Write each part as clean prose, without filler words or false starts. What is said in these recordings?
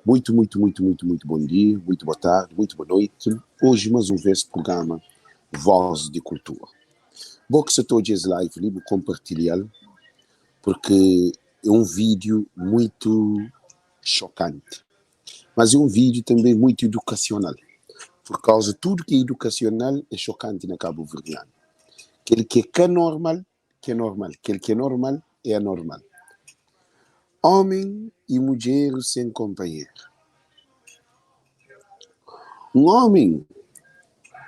Muito bom dia, muito boa tarde, muito boa noite. Hoje, mais uma vez, programa Voz de Cultura. Bom que você estou dias live, vou compartilhar, porque é um vídeo muito chocante, mas é um vídeo também muito educacional, por causa de tudo que é educacional é chocante na Cabo Verdeano. Aquele que é normal, que é normal. Aquele que é normal, é anormal. Homem e mulher sem companheiro. Um homem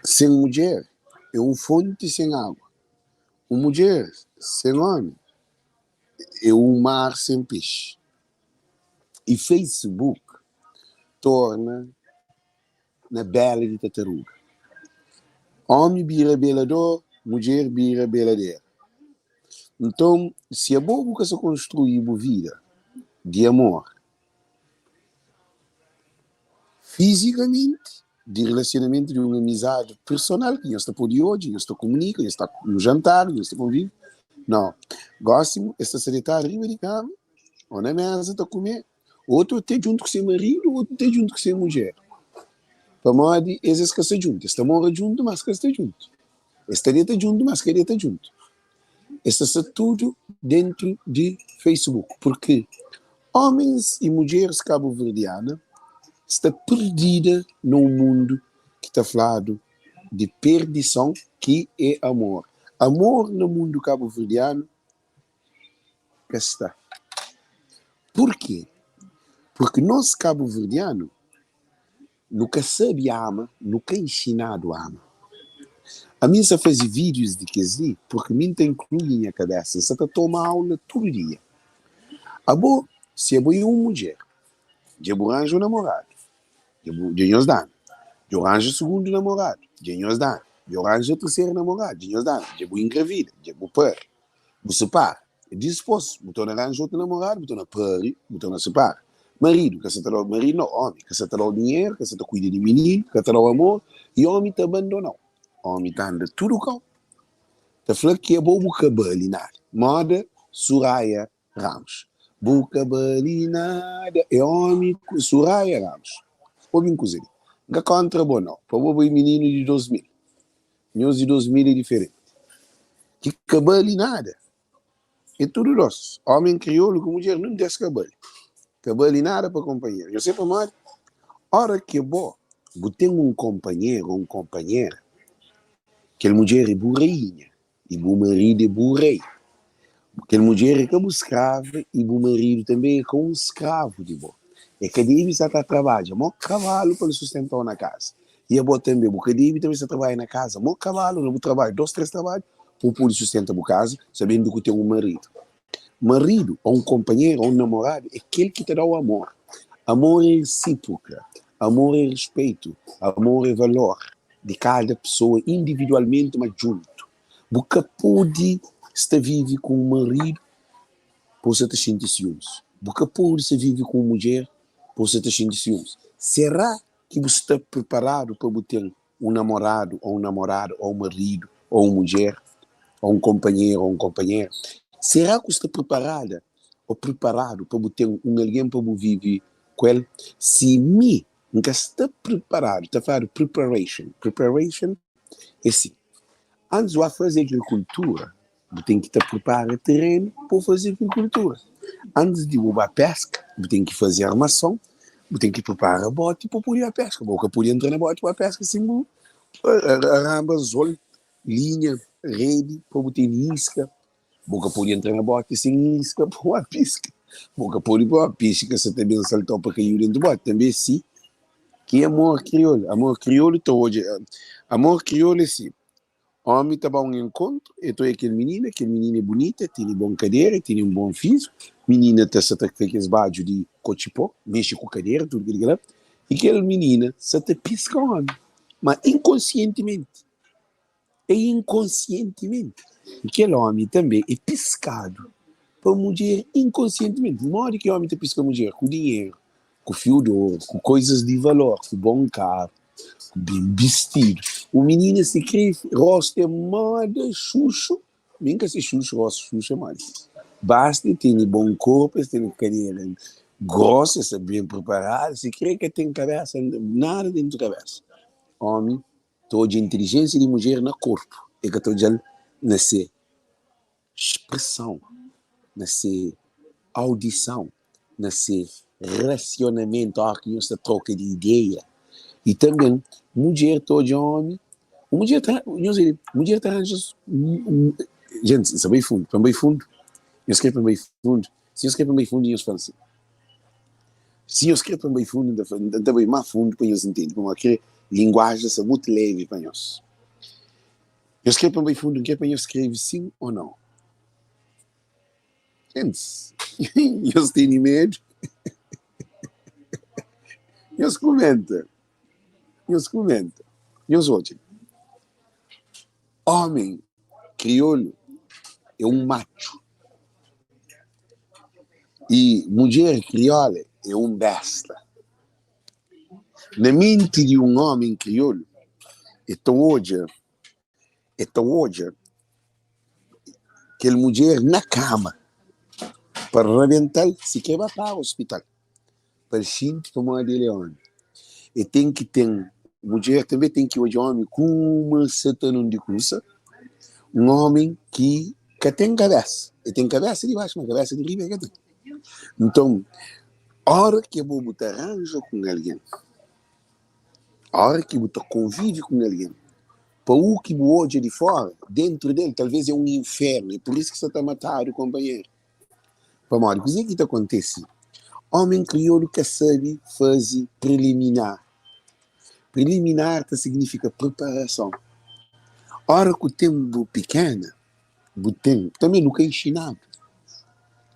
sem mulher é uma fonte sem água. Uma mulher sem homem é um mar sem peixe. E Facebook torna na bela de tartaruga. Homem vira belador, mulher vira beladeira. Então, se a boa que se construir uma vida de amor, fisicamente, de relacionamento, de uma amizade personal, que nós estamos por hoje, nós estamos comunicando, nós estamos no jantar, nós estamos convivendo. Não. Gosto, esta secretária arriba de cama, ou na mesa, está a comer. Outro tem junto com seu marido, outro tem junto com sua mulher. Para modo, esses que estão juntos. Esta mora junto, mas que está junto. Esta está junto, mas que está junto. Esta está tudo dentro de Facebook. Porque homens e mulheres cabo-verdianas está perdida num mundo que está falado de perdição, que é amor. Amor no mundo cabo-verdiano, que está. Por quê? Porque nós cabo-verdiano nunca sabe ama, nunca é ensinado a ama. A mim só faz vídeos de quesi, porque mim tem incluído na minha cabeça, só toma aula todo dia. Se eu uma mulher, eu arranjo um namorado, eu arranjo o segundo namorado, eu arranjo o terceiro namorado, eu engravida, eu paro, eu separo, eu disposto, eu arranjo outro namorado, eu paro, eu separo. Marido, que você está marido, não, homem, que você está o dinheiro, que você está cuidando de menino, que você está o amor, e homem está abandonado. Homem está andando tudo com. Está falando que é bom bucabalinada. Moda Soraya Ramos. Bucabalinada é homem Soraya Ramos. Ouve cozer. Não contra bom não. Para o menino de 2000. Menino de 2000 é diferente. Que cabalinada. É tudo nosso. Homem crioulo com mulher não desce cabelo. Cabalinada para companheiro. Eu sei para mais. Hora que é bom. Tem um companheiro ou uma companheira. Aquela mulher é burrinha. E o marido é burrei. Aquela mulher é como escrava e o marido também é como um escravo de bom. É que a David está a trabalhar, mó cavalo para sustentar na casa. E a boa também, porque a David também está a trabalhar na casa, mó cavalo, no trabalho, 2, 3 trabalhos, para poder sustentar a casa, sabendo que tem um marido. Marido, ou um companheiro, ou um namorado, é aquele que te dá o amor. Amor é recíproca, amor é respeito, amor é valor de cada pessoa individualmente, mas junto. Porque pode estar vive com um marido, por você ter sentir ciúmes. Porque pode estar vive com uma mulher, por você ter sentir ciúmes. Será que você está preparado para ter um namorado, ou um marido, ou uma mulher, ou um companheiro, ou um companheiro? Será que você está preparada ou preparado para ter um alguém para viver com ele? Se me nunca está preparado, está falando preparation. Preparation é assim. Antes de fazer agricultura, você tem que estar preparado o terreno para fazer agricultura. Antes de ir à pesca, você tem que fazer armação, você tem que preparar a bote para poder ir à pesca. Você pode entrar na bote para a pesca assim, arambazol, linha, rede, para você ter isca. Você pode entrar na bote sem isca para a pesca. Você pode ir para a pesca, você também saltou para cair dentro da bote. Também sim, que é amor crioulo. Amor crioulo está hoje. Amor crioulo é assim. Homem está bom em encontro, então é aquele menina é bonita, tem bom cadeira, tem um bom físico, menina está se aqueles bajos de cochipó, mexe com cadeira, tudo aquilo lá, e aquela menina se está piscando, mas inconscientemente. Aquele homem também é piscado para a mulher inconscientemente. De modo que o homem está piscando a mulher com dinheiro, com fio de ouro, com coisas de valor, com bom carro, bem vestido. O menino se crê, rosto é moda, xuxo, bem que se xuxo, rosto, xuxo é moda. Basta ter bom corpo, ter cadeira gosta, está bem preparado, se crê que tem cabeça, nada dentro da cabeça. Homem, toda a inteligência de mulher no corpo, é que toda nessa expressão, nessa audição, nesse relacionamento, que nessa troca de ideia. E também, mulher, todo homem, mulher trans, gente, isso é bem fundo, eu escrevo bem fundo, se eu escrevo bem fundo, eu falo assim. Se eu escrevo bem fundo, também mais fundo, para eles entenderem, como aquela linguagem é muito leve para nós. Eu escrevo bem fundo, que é para eu escrever sim ou não. Gente, eles têm medo, eles comentam, eles olham. Homem crioulo é um macho. E mulher crioula é um besta. Na mente de um homem crioulo, é tão hoje que a mulher na cama, para arrebentar, se quebra para o hospital. Para gente como a de leão. E tem que ter, mulher também tem que hoje homem com uma satana de cursa, um homem que tem cabeça. E tem cabeça de baixo, mas cabeça de riba é que tem. Então, a hora que você arranja com alguém, a hora que você convive com alguém, para o que você olha de fora, dentro dele, talvez é um inferno, e por isso que você está matando o companheiro. Para mal, o que acontece? Homem crioulo que sabe fazer preliminar. Preliminar significa preparação. A hora que o tempo pequeno, também nunca é ensinado.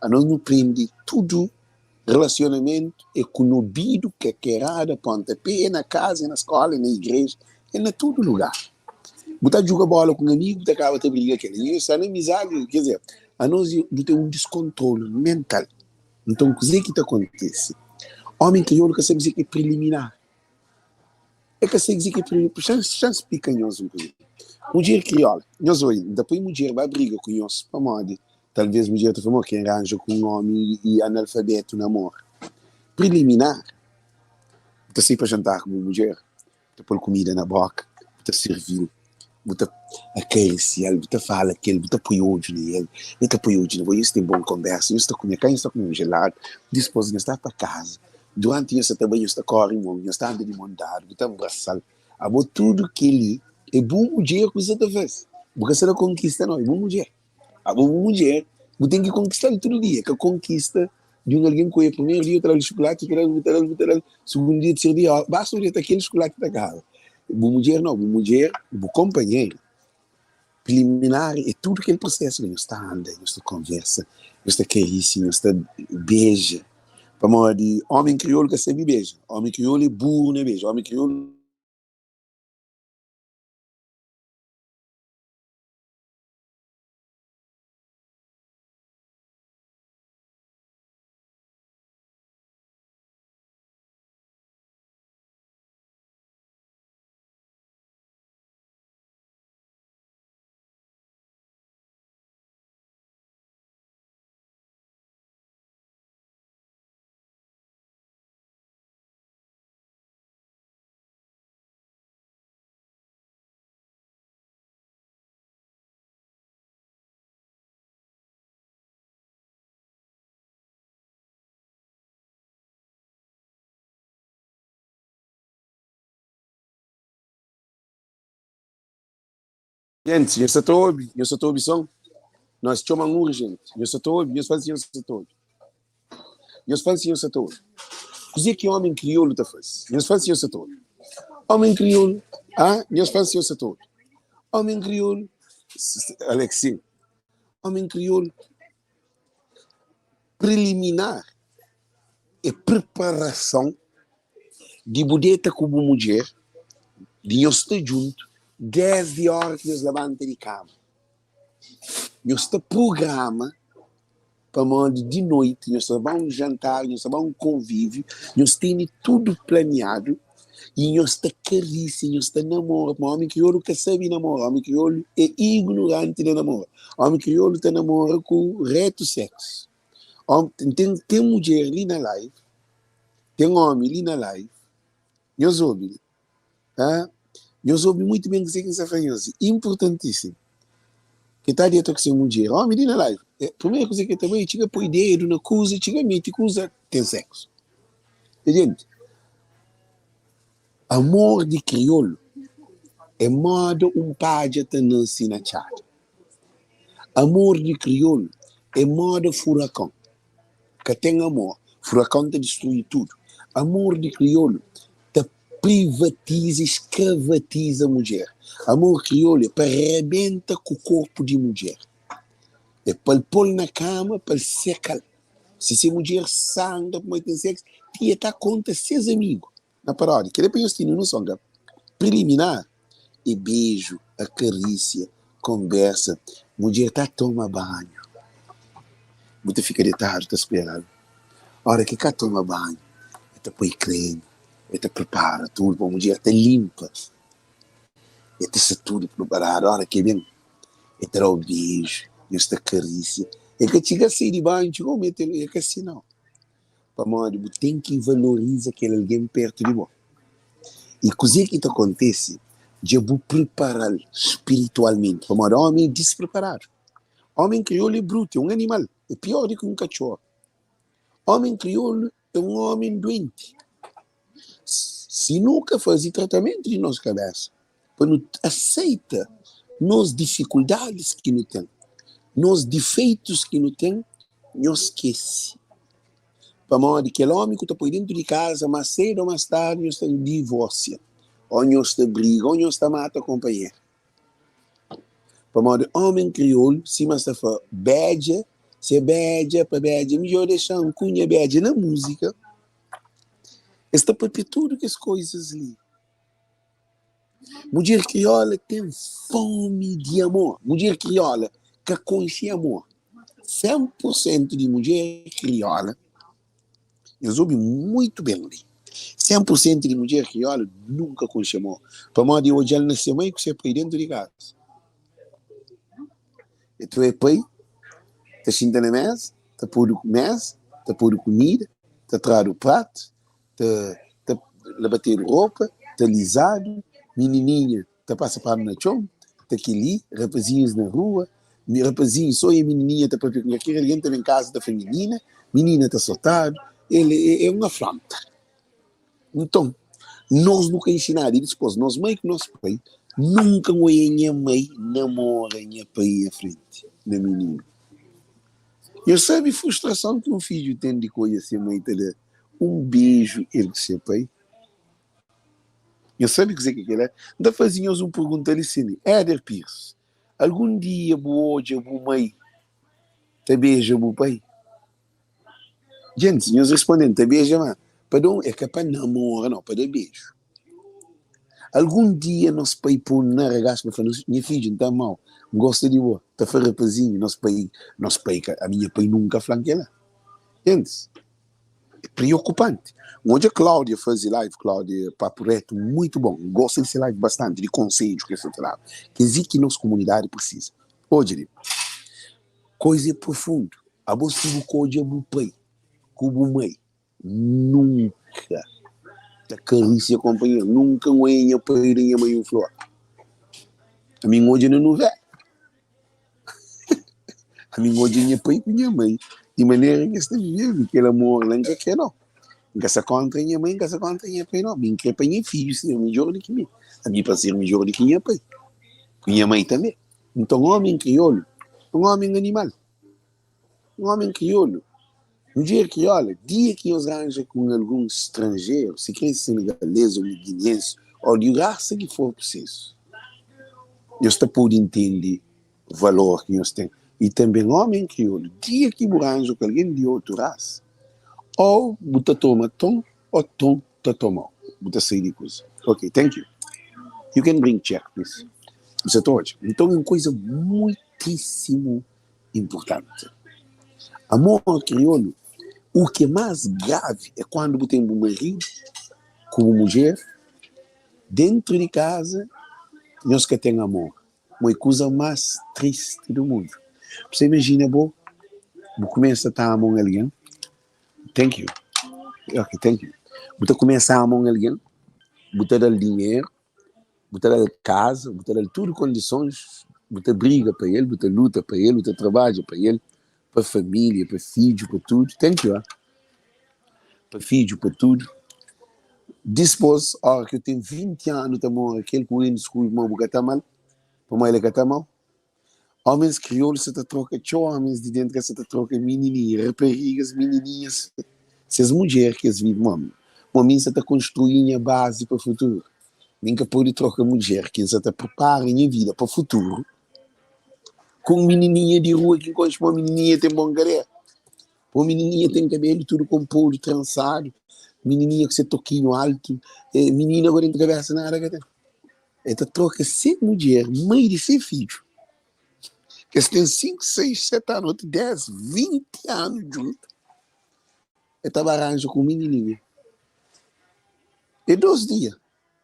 A nós não aprende tudo. Relacionamento é conobido, que é querada, pontapé, na casa, na escola, na igreja, é em todo lugar. Você joga bola com um amigo, você acaba de brigar com ele. Isso é na amizade, quer dizer, a nós tem um descontrole mental. Então, o que acontece? Homem crioulo que sabe dizer que é preliminar. É que sabe dizer que é preliminar. Chance picanhoso um pouquinho. Mulher crioula, nós olhamos, depois mulher vai brigar com nós, para modo. Talvez mulher te falou que arranja com um homem e analfabeto no amor. Preliminar. Você sai para jantar com uma mulher, você põe comida na boca, você serviu, você acariciar, você fala aquele, você põe ódio nele, você põe ódio nele, isso tem boa conversa, você está comendo carne, você está comendo gelado, depois você está para casa, durante isso também você está correndo, você está andando de montado, você está abraçado, agora tudo que ele é boa mulher que você faz, porque você não conquista não, é boa mulher. A boa mulher, você tem que conquistar todo dia, que a conquista de um alguém que é primeiro dia, traz chocolate, segundo dia, terceiro dia, basta um dia aquele chocolate da casa. Boa mulher não, boa mulher, boa companheiro. Preliminar é tudo aquele processo, você está andando, você conversa, você carícia, você beija. Para modo de homem crioulo que sempre beija, homem crioulo é burro, né beija, homem crioulo. Gente, eu só estou obsão. Nós chamamos urgente. Eu só estou, eu falo assim, eu falo assim, eu só estou. Coisa que homem crioulo está faz. Eu falo assim, eu só estou. Homem crioulo, eu falo assim, eu só estou. Homem crioulo, Alexi, homem crioulo, preliminar é preparação de budeta como mulher, de eu estar junto, desde a hora que Deus levanta de cama. Eu estou programa para modo de noite, nós estamos um jantar, nós estamos um convívio, nós temos tudo planeado, e nós estamos carícia, nós estamos namoro. O homem crioulo que sabe namorar, o homem crioulo é ignorante de namoro. O homem crioulo está namorando com reto sexo. Tem mulher ali na live, tem homem ali na live, nós ouvimos, nós ouvimos muito bem que você faz, importantíssimo. Que está dentro que mulher, homem ali na live, primeira coisa que também, chega por ideia de uma coisa, chega mente, coisa, tem sexo. Gente, amor de crioulo é modo pai de não se na chat. Amor de crioulo é modo furacão. Que tem amor, furacão te destrui tudo. Amor de crioulo te privatiza, escravatiza a mulher. Amor crioulo é para arrebenta com o corpo de mulher. É para pôr na cama, para secar. Se a mulher sangra, para ter sexo, tia está conta seus amigos. Na paródia, que depois eu tenho noção, preliminar, e beijo, a carícia, conversa, mulher está toma banho. Muita fica de tarde, está esperando. A hora que cá toma banho, está põe creme, está prepara tudo, para a mulher está limpa. Está tudo preparado, a hora que vem, está o beijo, esta carícia. É que chega a sair de banho, chegou a meter, é que assim não. Para modo, tem que valorizar aquele alguém perto de você. E coisa que acontece, de eu preparar espiritualmente, para modo, homem despreparado. Homem crioulo é bruto, é um animal, é pior do que um cachorro. Homem crioulo é um homem doente. Se nunca faz tratamento de nossa cabeça, para não aceita nos dificuldades que não tem, nos defeitos que não tem, não esquece. Para modo que aquele homem que está por dentro de casa, mas cedo ou mais tarde, está em divórcio, ou está briga, ou está mata a companheiro. Para modo homem crioulo, se mas está beija, se beija para beija, melhor deixar um cunha beija na música, está perpetuando que as coisas ali. Mulher crioula tem fome de amor. Mulher crioula que conhece amor. 100% de mulher crioula, eu soube muito bem ali. 100% de mulher crioula nunca conhece amor. Para modo de hoje ela nasceu meio que você põe dentro de casa. E tu é pai, está sentando na mesa, está pondo mesa, está pondo comida, está trazendo o prato, está bater roupa, está lisado, menininha, está passando para na chão, está aqui, rapazinhos na rua, rapazinho, só e menininha está para ver aqui, alguém está em casa da feminina, menina está soltado, ele é uma afronta. Então, nós nunca ensinamos, e depois, nós mãe que nós pai, nunca a mãe namora a pai à frente, na menina. Eu sei a frustração que um filho tem de conhecer a mãe dele. Um beijo, ele que se pai. Eu sei o que é. Ainda fazíamos uma pergunta ali assim, Éder Pierce, algum dia hoje a mãe te beija o pai? Gente, nós respondemos, te beija, mas perdão, é que para namorar, não, para beijo. Algum dia nosso pai põe na regaça para falar, minha filha, não está mal, gosta de boa, está a rapazinho, nosso pai, a minha pai nunca flanqueia. Gente, é preocupante. Hoje a Cláudia faz live, Cláudia Papo Reto, muito bom, gosta desse live bastante, de conselhos que você trava, que existe que nossa comunidade precisa. Hoje, coisa profunda, a bolsa do código é o pai, como mãe, nunca. A carícia companheiro, nunca unha peirinha meio flor. A mim hoje não vê. A mim hoje minha pai com minha mãe. De maneira que está vivendo, aquele amor lá que quer não. Nunca se contra minha mãe, nunca se contra minha pai não. Minha pai minha filho, sim, é melhor do que mim. A mim para ser melhor do que minha pai. Minha mãe também. Então, homem crioulo, um homem animal. Um homem crioulo. Um dia que, olha, dia que eles arranjam com algum estrangeiro, se quer senegalês ou guineense, ou de raça que for preciso, eles podem entender o valor que eles têm. E também homem crioulo, dia que arranjam com alguém de outra raça, ou você toma tom, ou tom te toma. Você sai de coisa. Ok, thank you. You can bring check, please. Você pode. Então, é uma coisa muitíssimo importante. Amor crioulo, o que é mais grave é quando você tem um marido, como mulher, dentro de casa, nós que tem amor. Uma coisa mais triste do mundo. Você imagina, você começa a estar amor alguém. Thank you. Ok, thank you. Você começa a amar alguém, você dá dinheiro, você dá casa, você dá tudo condições, você briga para ele, você luta para ele, você trabalha para ele, para família, para filho, para tudo. Thank you, para filho, para tudo. Depois, a hora que eu tenho 20 anos, aquele que eu descobri que eu estou mal, para ele que está mal. Homens crioulos, você troca homens de dentro, você troca menininhas, raparigas, menininhas. Essas mulheres que vivem, homem, você está construindo a base para o futuro. Nunca pode trocar mulher, que você está preparando a vida para o futuro. Com menininha de rua, que encontra uma menininha tem bom garé. Uma menininha tem cabelo tudo com polo trançado. Menininha com seu toquinho alto. Menina agora não atravessa nada. Ela troca 5 mulheres, mãe de 6 filhos. Que eles têm 5, 6, 7 anos, 10, 20 anos juntos. Ela arranja com menininha. E 2 dias,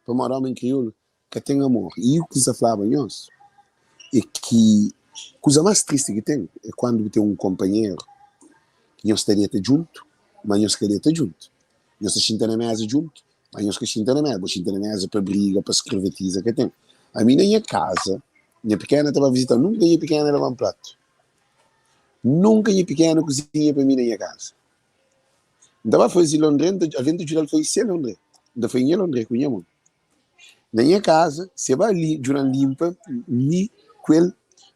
para morar homem crioulo, que tem amor. E o que se falava nós é que a coisa mais triste que tem é quando tem um companheiro que nós estaria junto, mas nós queria estar junto. Nós estamos na mesa junto, mas nós estamos na mesa. Nós estamos na mesa para briga, para escravetiza que tem. A minha minha casa, minha pequena estava visitando, nunca minha pequena levava um prato. Nunca minha pequena cozinha para mim na minha casa. Então, foi em Londres, a venda de foi em Londres. Então, foi em Londres com minha mãe. Na minha casa, você vai ali, durante limpa, me, quel,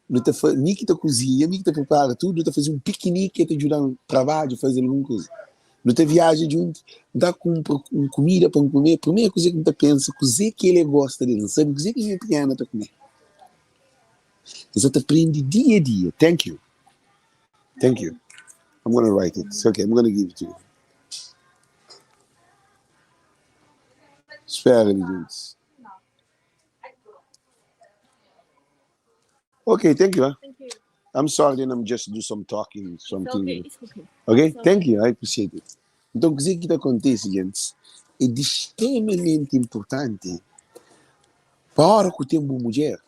me que te cozinha, me que te prepara tudo, te faz um piquenique, te ajuda no trabalho, fazer alguma coisa. Não te viaja junto, dá com comida para comer, a primeira coisa que você pensa, coisa que ele gosta dele, sabe, coisa que ele pequena para comer. Você te aprende dia a dia. Thank you. Thank you. I'm going to write it. It's okay, I'm going to give it to you. Espera, gente. Okay, thank you. Thank you. I'm sorry, then I'm just do some talking, something. It's okay. Okay, It's okay. thank you, I appreciate it. Então, o que acontece, gente, é de extremamente importante para que tenha uma mulher,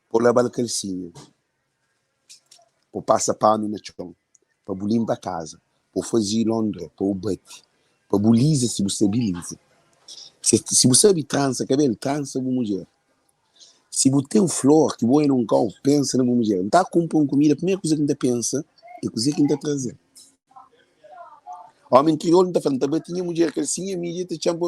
para levar a calcinha, para passar pano no chão, para limpar a casa, para fazer Londres, para o bate, para bolisa se você beleza. Se você sabe trança, cabelo, trança uma mulher. Se você tem flor que vai num carro, pensa numa mulher. Não está comprando comida, a primeira coisa que você pensa é a coisa que você está trazendo. Homem crioulo não está falando, também tinha mulher que assim, a minha te chama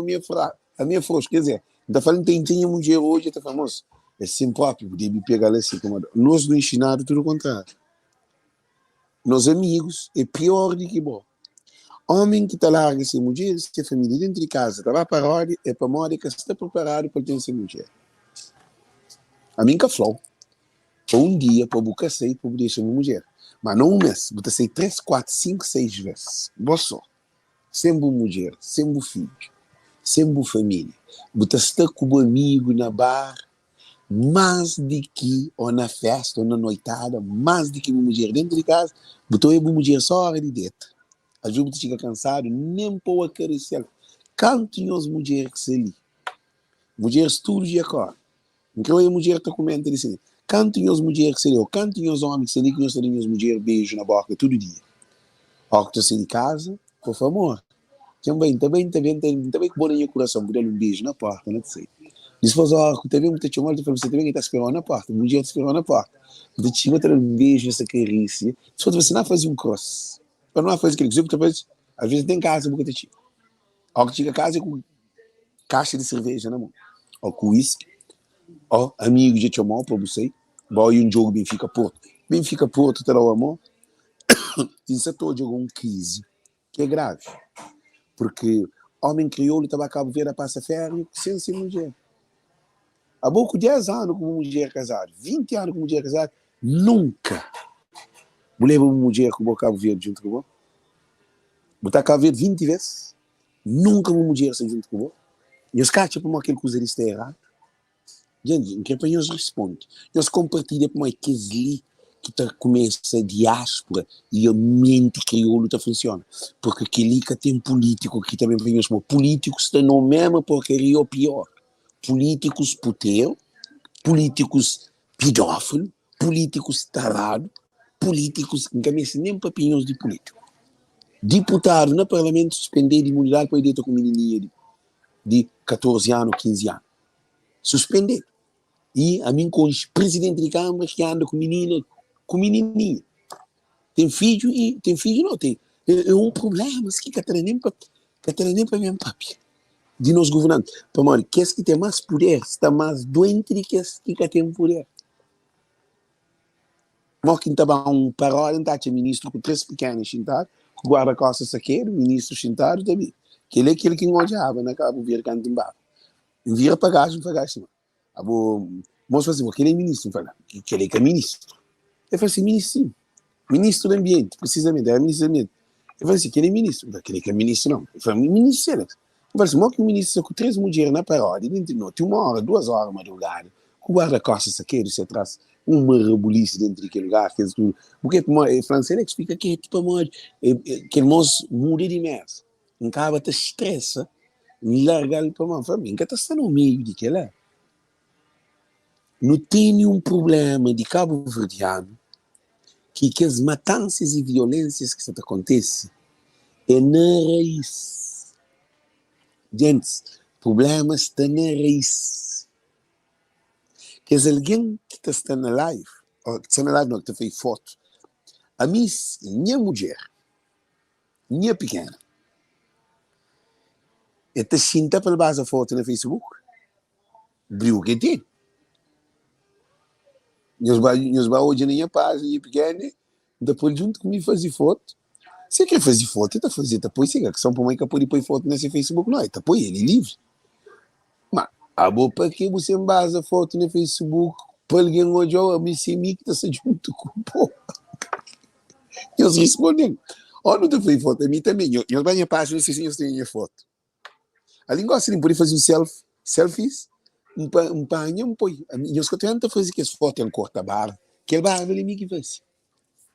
a minha frouxa. Quer dizer, não está falando que tinha mulher hoje, está famoso. É assim próprio, deve pegar assim como. Nós não ensinamos tudo o contrário. Nós amigos, é pior do que bom. Homem que está larga sem mulher, se a família dentro de casa está lá para a hora, é para a moda que está preparado para ter essa mulher. A mim que falou, para um dia, para buscar sair, para deixar uma mulher. Mas não um mês, você sai 3, 4, 5, 6 vezes. Boa só. Sem boa mulher, sem bom filho, sem boa família. Você está com um amigo na bar, mais de que, ou na festa, ou na noitada, mais de que uma mulher dentro de casa, você é uma mulher só a hora de dentro. Às vezes você fica cansado, nem para acariciar. Cantem as mulheres que se ali. Mulheres tudo de acordo. Então a mulher está comendo assim. Cantem as mulheres que se ali, ou cantem os homens que se ali, que nós temos as mulheres beijo na boca todo dia. Ó, que estou em casa, por favor. Também que bom no coração, por dar um beijo na porta, não sei. Depois, ó, também muita chamada, você também está esperando na porta, mulher está esperando na porta. Você te chama um beijo, essa carícia. Se você não faz um cross, para não fazer aquilo que você às vezes tem casa, porque te ó, que chega a casa com caixa de cerveja na mão, ó, com uísque, ó, amigo de chamar para você, vai um jogo Benfica Porto, terá o amor. Isso é todo um crise, que é grave. Porque homem crioulo estava a Cabo Verde a passar férias sem ser mulher. Há pouco 10 anos com uma mulher casada, 20 anos com uma mulher casada, nunca. Mulher uma mulher com o Cabo Verde junto com o botar Cabo Verde 20 vezes, nunca uma mulher sem junto com o e os caras, tipo, aquele coisa está errado. Gente, em que eles respondem? Eles compartilham com aqueles ali que começa a diáspora e a mente crioulo funciona. Porque aquele que tem político que também vem os políticos estão no mesmo porcaria ou pior. Políticos puteiro, políticos pedófilo, políticos tarados, políticos que não nem papinhos de político. Deputado no parlamento suspender de imunidade para ir com menininha de 14 anos, 15 anos. Suspender. E a mim com os presidente de Câmara que anda com menina, com menininha. Tem filho e tem filho não tem. É um problema, mas que nem para minha papi. De nós governantes. Para mim, que que tem mais poder, está mais doente do que tem poder. Mas quem estava paródia, está ministro com 3 pequenos sentados, com guarda-costas saqueiro, ministro sentado também. Que ele é aquele que engojava, né? Acaba vir canto embora. Vira pagagem, não. Vamos fazer, aquele é ministro, que ele é ministro. Eu falei assim, ministro, sim. Ministro do Ambiente, precisamente, era ministro do Ambiente. Eu falei assim, que ele é ministro. Aquele que é ministro, não. Eu falei, ministro, eu falei assim, que o ministro com 3 mulheres na paródia, dentro de noite, 1 hora, 2 horas, madrugada, com o guarda-costas saqueiro, você traz uma rebulice dentro daquele lugar, fez tudo. Porque o francês ele explica que é tipo amor, que ele muda de mês. Um cara te estressa, larga ele para uma família, que está no meio de que lá. Não tem nenhum problema de Cabo Verdeano que as matanças e violências que acontecem é na raiz. Gente, problemas estão na raiz. Que é alguém que está na live, ou que está na live não, que fez foto, a minha mulher, minha pequena, está sinta para levar a foto no Facebook, brilho que tem. Nós vamos hoje na minha página, minha pequena, depois junto comigo fazer foto. Se quer fazer foto, está fazer, depois se que são para mãe que pode pôr foto nesse Facebook, não, está põe ele livre. Mas, para que você embasa foto no Facebook, para alguém hoje, a mim se me que está junto com o povo. Eles respondem, não está fazendo foto, a mim também, eu vou na minha página, não sei se eu tenho minha foto. A língua assim, pode fazer selfies, panha, põe. Eu estou tentando fazer que as fotos em corta barra, que ele vai ver que faz.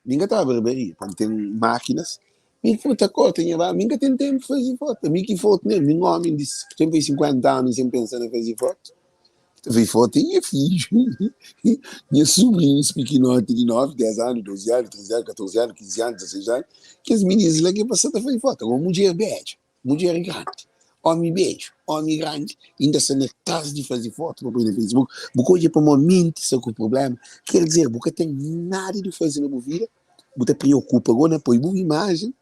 Ninguém está a barbearia, quando tem máquinas, ninguém foto corta, ninguém tem tempo de fazer foto. Ninguém que foto, né? Ninguém homem disse que tem 50 anos sem pensar em fazer foto. Fez foto e é filho. Minha sobrinhos pequenotes de 9, 10 anos, 12 anos, 13 anos, 14 anos, 15 anos, 16 anos, que as meninas lá que passaram a fazer foto. Uma mulher beijo, mulher grande. Homem beijo, homem grande, ainda se na casa de fazer foto para pôr no Facebook, porque hoje é para uma mente sobre o problema, quer dizer, porque tem nada de fazer na vida, você preocupa agora, põe boa imagem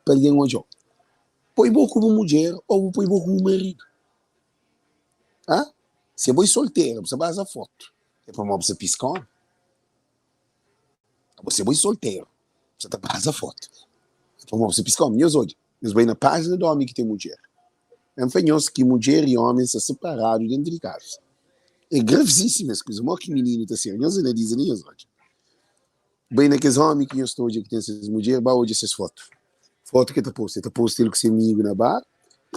para alguém hoje, põe boa como mulher ou põe boa como marido. Se é boa solteira, você vai fazer foto, é para você piscar, você é boa solteira, você está fazendo foto, é para você piscar, meus olhos, eles vão na página do homem que tem mulher. É fanhoso que mulher e homem são separados dentro de casa. É gravíssima essa coisa. Mó que menino está assim. Eles ainda dizem isso hoje. Bem naqueles homens que eu estou hoje, que tem essas mulheres, vai hoje essas fotos. Foto que está posto. Está posto ele com seu amigo na bar,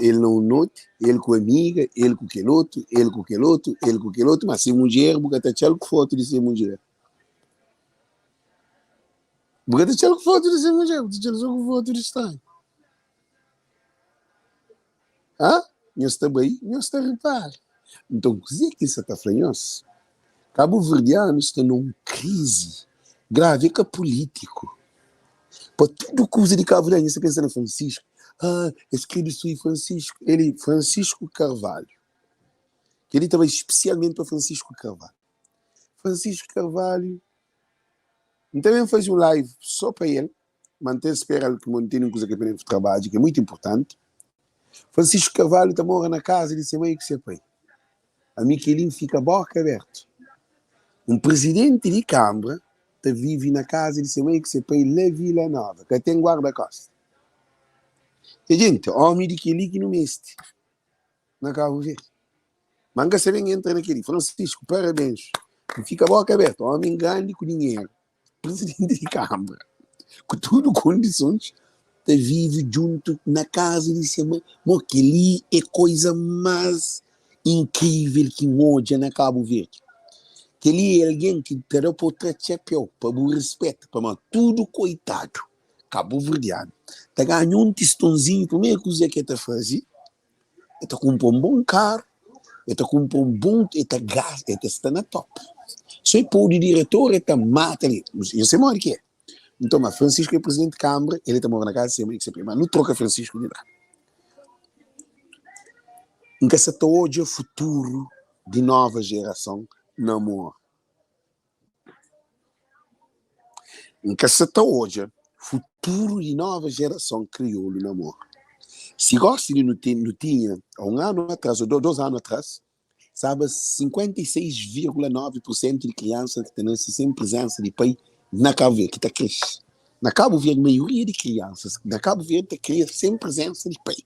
ele não note, ele com a amiga, ele com aquele outro, ele com aquele outro, ele com aquele outro, mas se mulher, porque está tchelo com foto de ser mulher. Porque está tchelo com foto de ser mulher, está tchelo com foto de estar. Nós estamos aí, nós estamos a reparar. Então, o que isso está falando? Cabo Verdeano está numa crise grave, que é político. Para tudo coisa de Cabo Verdeano, você pensa no Francisco. Esse que ele Francisco, Francisco Carvalho. Que ele estava especialmente para Francisco Carvalho. Francisco Carvalho, também faz um live só para ele, manter espera que mantenha uma coisa que ele trabalho, que é muito importante. Francisco Carvalho está mora na casa de seu meio que se pai. A Miquelin fica boca aberta. Um presidente de Câmara vive na casa de seu meio que se pai, La Vila Nova, que tem guarda-costas. E gente, homem de que não meste na Cabo Verde. Manga se vem entra naquele. Francisco, parabéns. Fica boca aberta. Homem grande com dinheiro. Presidente de Câmara. Com tudo condições. Vive junto na casa de seu mãe. Que ali é coisa mais incrível que hoje na Cabo Verde. Que ali é alguém que terá por chapéu, para o respeito, para tudo coitado. Cabo Verdeano. Está ganhando um testãozinho, primeira coisa que está fazendo, está comprando um bom carro, está comprando um bom, está está na top. Só é para o diretor, está mata ali. Eu sei mais o que é. Então, mas Francisco é presidente de Câmara, ele está morando na casa sempre, mas não troca Francisco de lá. Então, se hoje o futuro de nova geração não morre. Então, se hoje futuro de nova geração crioulo não morre. Se gosta de não tinha, há um ano atrás, ou 2 anos atrás, sabe, 56,9% de crianças que têm sem presença de pai na Cabo Verde, que está crescendo. Na Cabo Verde, a maioria de crianças, na Cabo Verde, está sem presença de pai.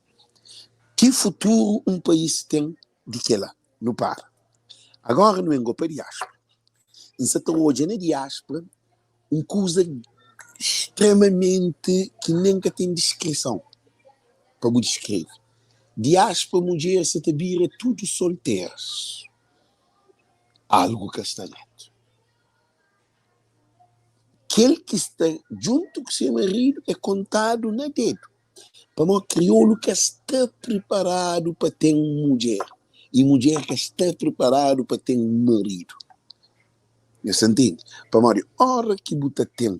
Que futuro um país tem de que lá? Não para. Agora não é para a diáspora. Então, hoje na diáspora, uma coisa extremamente que nunca tem descrição para me descrever. Diáspora, mulher, se te vira tudo solteiros. Algo castanhado. Aquele que está junto com seu marido é contado na dedo. Para o crioulo que está preparado para ter uma mulher. E mulher que está preparado para ter um marido. Você entende? Para a hora que você tem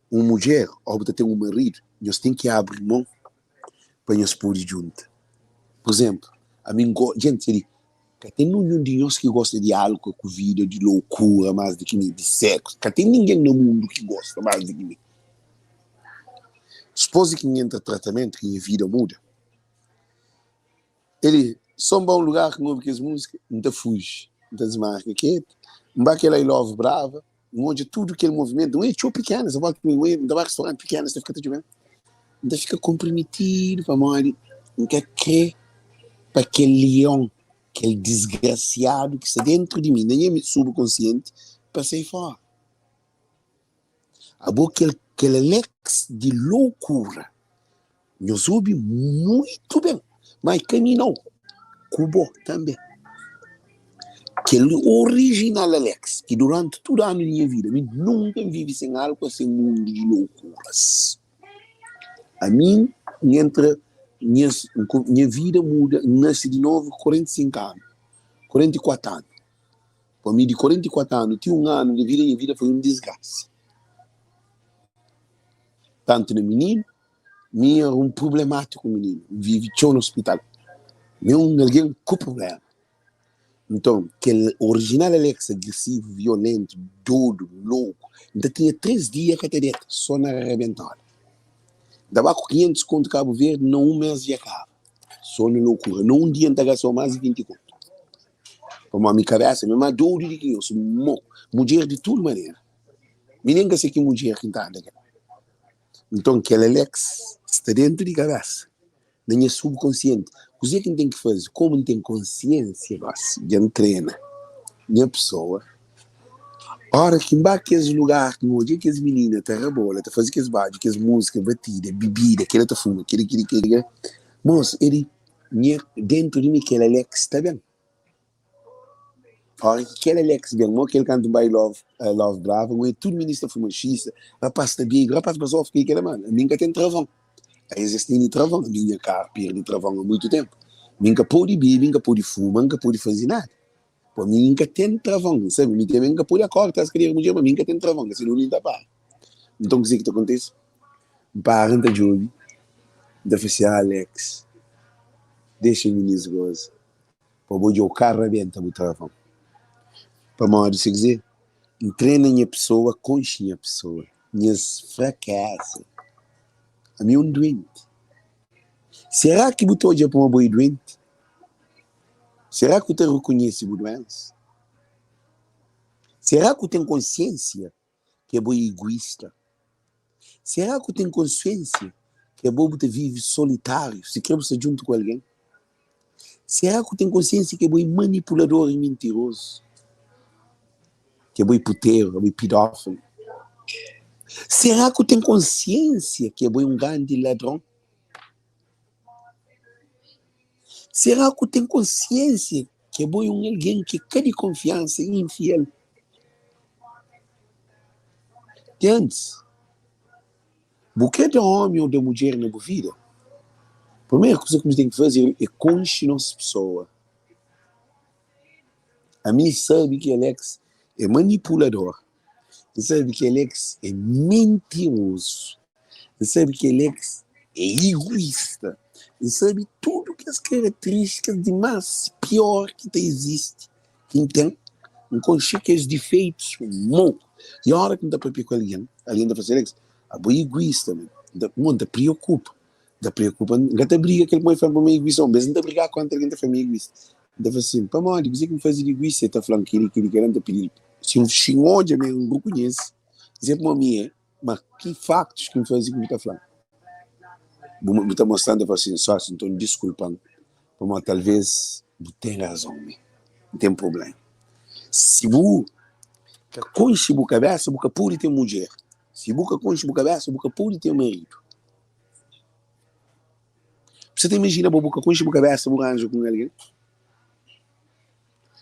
uma mulher ou você tem um marido, nós temos que abrir mão para nós poder junto. Por exemplo, a mim, gente, tem nenhum de nós que gosta de álcool, com vida, de loucura, mais do que mim, de sexo. Tem ninguém no mundo que gosta mais do que mim. Depois que entra tratamento, que a vida muda, ele só um bom lugar que ouve as músicas, não fuge, não desmarca quieto, não vai aquela love brava, onde tudo aquele movimento, não é tão pequeno, você vai para restaurante pequeno, você fica tudo bem, não fica comprometido, para morrer, não quer crer para aquele leão, aquele desgraciado que está dentro de mim, nem é subconsciente, para sair fora. A boca aquele lex de loucura, eu soube muito bem, mas caminhou, cubo também. Aquele original Alex, que durante todo ano da minha vida, eu nunca vivi sem álcool, sem mundo de loucuras. A mim, entra, minha vida muda, nasci de novo 45 anos, 44 anos. Para mim, de 44 anos, tinha um ano de vida, minha vida foi um desgaste. Tanto no menino, minha era um problemático menino, vive no hospital. Alguém com problema. Então, aquele original Alex agressivo, violento, doido, louco, ainda tinha 3 dias que até dentro, só na arrebentada. Dava com 500 conto de Cabo Verde, não um mês de acaba. Só na loucura. Não um dia entrega só mais de 20 conto. Como a minha cabeça, mesmo a doido de que eu sou mulher de toda maneira. Me nem sei que mulher que está daquela. Então, aquele Alex está dentro de cabeça. Na minha subconsciente. O que tem que fazer? Como não tem consciência, já treina. Minha pessoa. Hora que embaixo aqueles lugares, no dia que as meninas estão rebola, estão fazendo aqueles baixos, aquelas músicas, batida, bebida, aquele está fumando, aquele. Moço, ele, dentro de mim, aquele Alex está bem. Hora que aquele Alex bem, aquele canto by Love Bravo, tudo ministro fumachista, rapaz está bem, rapaz passou, fiquei aquele mano, a minha tem travão. Aí existe travão, a minha cara perde travão há muito tempo. Nunca pode beber, nunca pode fumar, nunca pode fazer nada. Para mim, nunca tem travão, sabe? Nunca pode acordar, se queria mulher, mas nunca tem travão, senão não está para. Então, o que é que acontece? Para, anda de olho, da fazer Alex, deixa o menino gozo, para o carro arrebenta o travão. Para mal, se quiser, treina a pessoa, conche a pessoa, minhas fracassas. A mim é um doente. Será que botou dia para uma boa doente? Será que você reconhece o doença? Será que você tem consciência que é boa egoísta? Será que você tem consciência que é bom você vive solitário, se quer você junto com alguém? Será que você tem consciência que é bom manipulador e mentiroso? Que é bom puteiro, é bom pedófilo? Será que tem consciência que é um grande ladrão? Será que tem consciência que é alguém que quer confiança e infiel? Antes, porque de homem ou de mulher na vida, a primeira coisa que nós temos que fazer é conhecer nossa pessoa. A mim sabe que Alex é manipulador. sabe que ele é mentiroso, sabe que ele é egoísta, sabe tudo que as características de mais pior que existe. Então, com os defeitos, e a hora que não dá para com alguém dá para ser a boa egoísta, não te preocupa. Não te briga que ele pode fazer uma egoísta, mas não te brigar contra alguém da família egoísta. Então, assim, para mim, dizer que me faz egoísta, está falando que ele quer pedir. Se um senhor já me não conhece, dizer para mim, mas que factos que me fazem que me está falando? Me está mostrando para assim, só assim, então desculpando, mas talvez não tem razão, não tem problema. Se você conche a cabeça, você pode ter mulher. Se você conche a cabeça, você pode ter marido. Você imagina, você conche a cabeça, você arranja com alguém?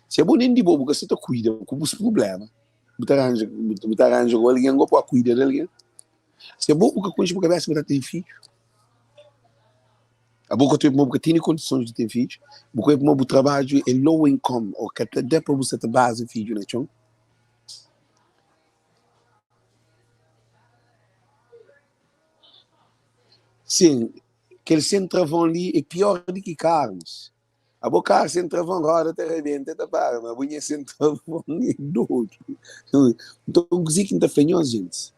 Se você nem de bobo, você está cuidando com os problemas. Você arranja com alguém, você pode cuidar de alguém. Se você conche a cabeça, você tem filho. A boca tem condições de ter filho. Você tem trabalho em low income, ou que até para você ter base de filho, né, chão? Sim, que eles centravão ali é pior do que carnes. A boca centravão agora até arrebenta, tá para, mas a bunha centravão é doido. Então, o que está fazendo, gente?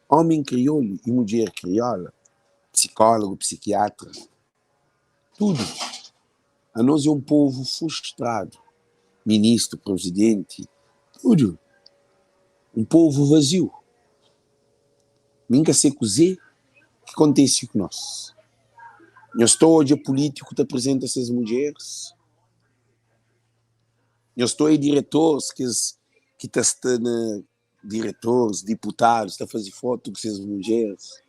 Homem crioulo e mulher crioula, psicólogo, psiquiatra, tudo. A nós é um povo frustrado. Ministro, presidente, tudo. Um povo vazio. Nunca sei cozer o que acontece com nós. Eu estou hoje político que apresenta essas mulheres. Eu estou aí diretores que estão diretores, deputados, está a fazer foto com essas mulheres.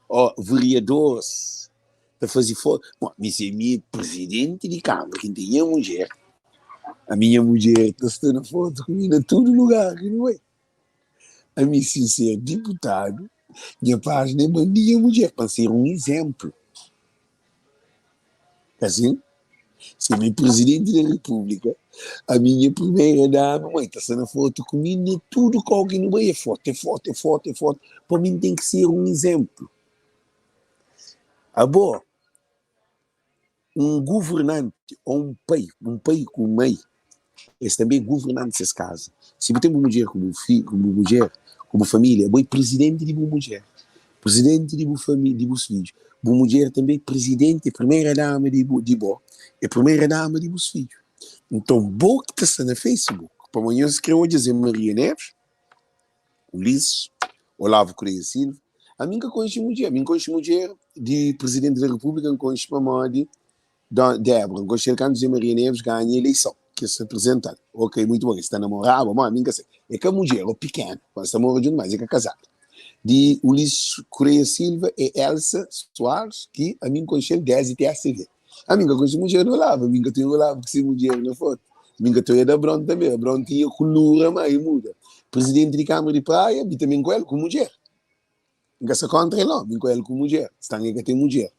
Ou vereadores, está a fazer foto. Bom, mas é minha presidente de Câmara, que tem a mulher. A minha mulher está na foto comigo em todo lugar, não é? A minha sincera deputado, minha página é minha mulher, para ser um exemplo. Assim, se minha presidente da República, a minha primeira dama, mãe, está na foto comigo, tudo com alguém no meio, é foto. Para mim tem que ser um exemplo. Agora, um governante ou um pai com mãe, esse também é governante dessas casas. Se você tem uma mulher como filho, como família, é presidente de uma mulher, presidente de uma família, de meus filhos. Uma mulher também presidente, primeira dama de bo, e primeira dama de meus filhos. Então, boa que está na Facebook. Para amanhã se quer dizer Maria Neves, Ulisses, Olavo Correia Silva. A mim que conhece mulher de presidente da República, que conhece mamãe de Débora, conhece ele quando dizer Maria Neves ganha a eleição, que se apresenta. Ok, muito bom, está namorado, mas a mim que sei. É que a mulher, o pequeno, quando está morando demais, é que é casado. De Ulisses Correia Silva e Elsa Soares, que a mim conhece 10 e TSV. A mim que conhece mulher do Olavo, a mim que tem o Olavo que se mulher na foto. A mim que tem da Bronte também, a Bronte tinha colura, mas muda. Presidente de Câmara de Praia, e também com ele, com mulher. Nunca se contra ele, não, com ele com mulher. Está aí que tem mulher.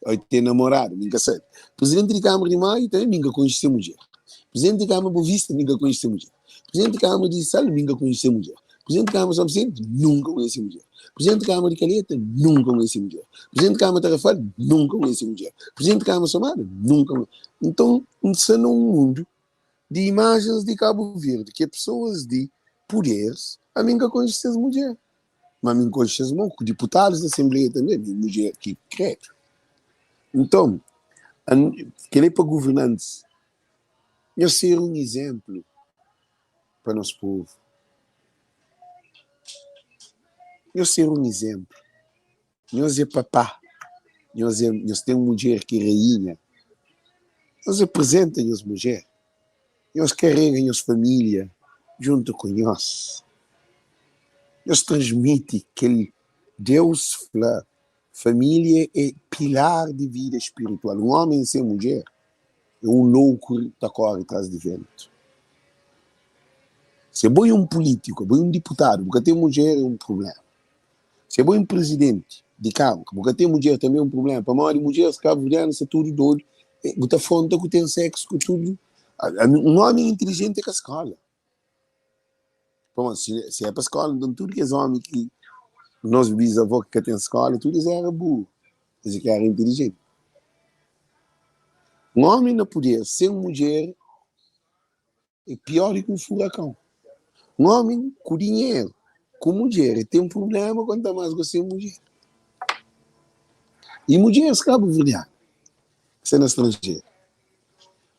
Ou tem namorado, nunca sei. Presidente de Câmara de Maio, também nunca conhece mulher. Presidente de Câmara de Bovista, nunca conhece mulher. Presidente de Câmara de Sal, nunca conhece mulher. Presidente de Câmara de São Vicente, nunca conhece mulher. Presidente de Câmara de Calheta, nunca conhece mulher. Presidente de Câmara de Tarrafal, nunca conhece mulher. Presidente de Câmara de Somada, nunca. Então, isso é um mundo de imagens de Cabo Verde, que pessoas de poderes, a mim que conhecem as mulheres. Mas a mim conhecem os deputados da Assembleia também, mulher que credo. Então, querer para governantes, eu ser um exemplo para o nosso povo. Eu ser um exemplo. Nós é papá. Nós temos mulher que é rainha. Nós apresentamos as mulheres. Nós carregam as famílias junto com nós. Nós transmitem que Deus fala, família é pilar de vida espiritual. Um homem sem mulher é um louco que está correndo atrás de vento. Se é bom um político, é bom um deputado, porque ter mulher é um problema. Se é bom um presidente de Cabo, porque ter mulher também é um problema. Para a maioria de mulheres, cabo-verdianas, é tudo doido. Muita fonte que tem sexo, com tudo. Um homem inteligente é que a escola. Bom, se é para a escola, então tudo que é homem que nós bisavós que tem escola, tudo isso era burro. Isso que era inteligente. Um homem não podia ser uma mulher é pior do que um furacão. Um homem com dinheiro, com mulher, tem um problema quanto mais você é mulher. E mulher é cabo-verdiana, que é na estrangeira.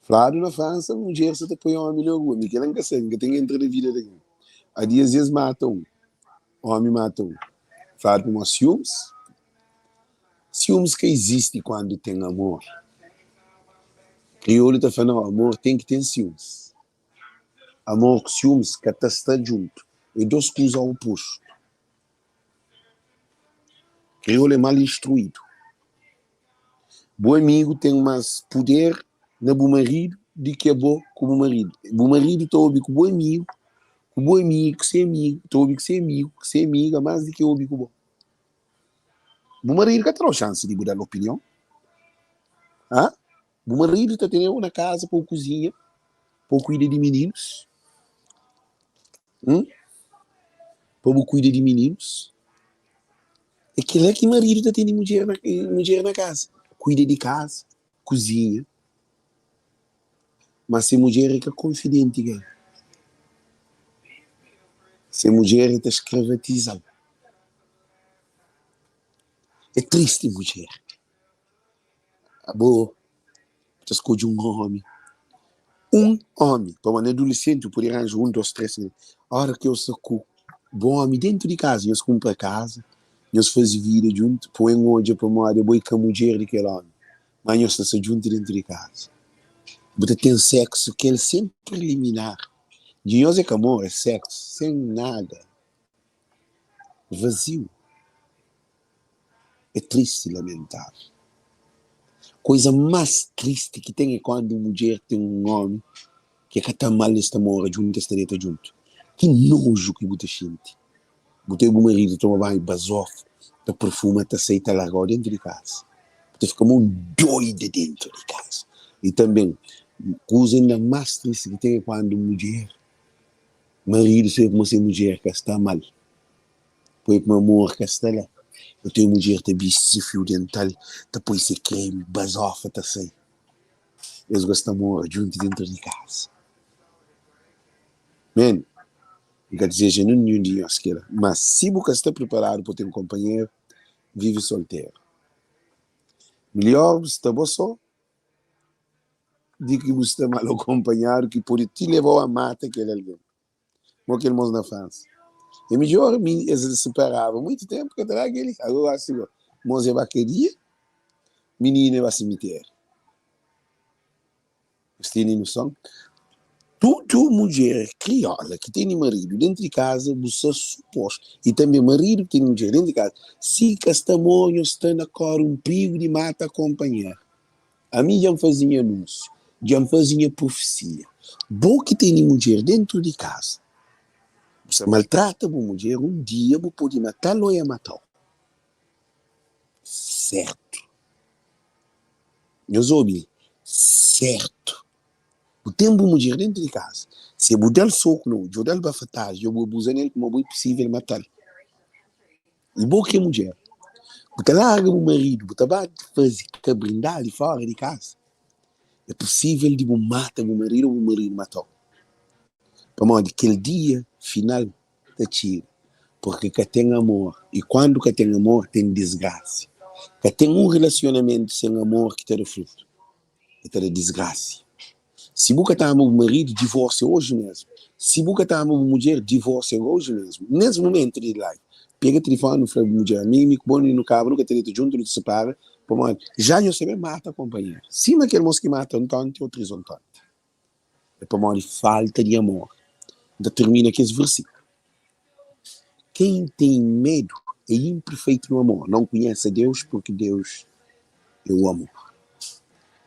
Claro, na França, mulher se te põe homem na rua, que não sei, que tem entre a vida daqui. Há dias eles matam um, homem mata um. Claro, como ciúmes. Ciúmes que existe quando tem amor. Crioulo está falando, amor tem que ter ciúmes. Amor com ciúmes, que está junto. E duas coisas opostas. Crioulo é mal instruído. Bom amigo tem mais poder na bom marido do que é bom com o marido. Bom marido está ouvindo com o bom amigo, que ser amigo, está ouvindo que ser amigo, que ser amiga, mais do que ouvir com o bom. Bom marido que tem a chance de mudar a opinião. Ah? Bom marido está tendo na casa, para cozinha, para cuidar de meninos. Para cuidar de meninos. É aquilo é que marido está tendo mulher na casa. Cuida de casa, cozinha. Mas se mulher é que é confidente, gay. Se mulher está escravizada. É triste, mulher. A boa, você escolhe um homem. Um homem. Para um adolescente, por arranjar 1, 2, 3. A hora que eu saco bom homem dentro de casa, eles compram casa, eles fazem vida junto, põem um olho para uma área, boi com a mulher daquele homem. Mas eles estão juntos dentro de casa. Você tem sexo que ele sempre eliminar. De nós é que amor, é sexo, sem nada. Vazio. É triste e lamentável. Coisa mais triste que tem é quando uma mulher tem um homem que está mal nesta mora junto, esta direita junto. Que nojo que você sente. Você o marido toma banho, basof, tá perfuma, tá aceita largar dentro de casa. Você fica muito doido dentro de casa. E também, coisa ainda mais triste que tem é quando mulher, marido, se você mulher que está mal. Põe para amor que está lá. Eu tenho mulher que tem fio dental, depois se creme, basofa, tá assim. Eles gostam de amor junto dentro de casa. Man, quer dizer, já não nenhum dia esquerda. Mas se você está preparado para ter um companheiro, vive solteiro. Melhor está só de que você está mal acompanhado, que pode te levar a mata aquele alguém. Como aquele moço na França. É melhor eles separavam muito tempo que atrás aquele. Agora assim, moço é vaqueria, menino é vai cemitério. Você tem noção? Tudo mulher crioula que tem marido dentro de casa, você suposto. E também marido que tem mulher dentro de casa. Se castamonho está na cor um perigo de mata acompanhar. A mim já fazia anúncio, já fazia profecia. Bom que tem mulher dentro de casa. Você maltrata uma mulher, um dia você pode matar ou matar. Certo. Meus ouvintes, certo. O tempo de mulher dentro de casa. Se eu der soco no, eu der bafatagem, eu vou abusar nele como é possível matar. E bom que é mulher. Você larga o marido, você vai fazer cabrindar de fora de casa. É possível de você matar o marido ou o marido matou. Para modo aquele dia final da tira. Porque que tem amor. E quando que tem amor, tem desgraça. Que tem um relacionamento sem amor que tem fruto. Que tem desgraça. Se você está amando o marido, divórcio hoje mesmo. Se você está amando a mulher, divórcio hoje mesmo. Nesse momento de live. Pega o telefone e fala, mulher, amigo, põe no cabo, nunca tem junto, não se separa. Já eu sei, mata a companheira. Se naquele moço que mata um tanto, outro um tanto. É para uma falta de amor. Determina que esse versículo. Quem tem medo é imperfeito no amor. Não conhece a Deus porque Deus é o amor.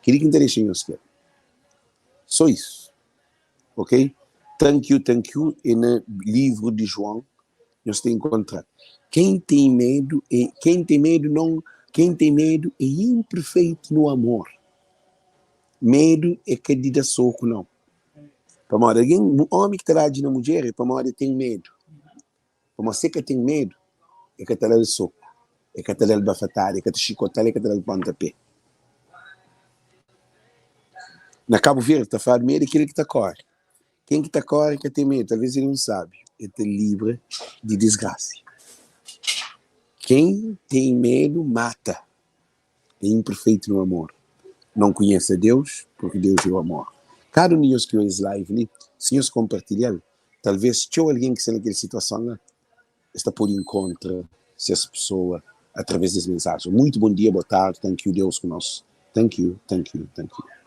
Queria que interessem os que só isso. Ok? Thank you. E no livro de João, nós temos encontrado. Quem tem medo é imperfeito no amor. Medo é que de dar soco, não. Para alguém, um homem que está de na mulher, para tem medo. Para você que tem medo, é que está o soco, é que está o bafatar, é que está chicotar, é que está o pontapé. Na Cabo Verde, está a falar de medo, é aquele que está corre. Quem que está corre, que tem medo, talvez ele não sabe, ele está livre de desgraça. Quem tem medo, mata. É imperfeito no amor. Não conhece a Deus, porque Deus é o amor. Cada um de nós que eu live, se nós compartilhar, talvez tinha alguém que está naquela situação, está por encontro se essa pessoa através das mensagens. Muito bom dia, boa tarde, thank you, Deus conosco. Thank you, thank you, thank you.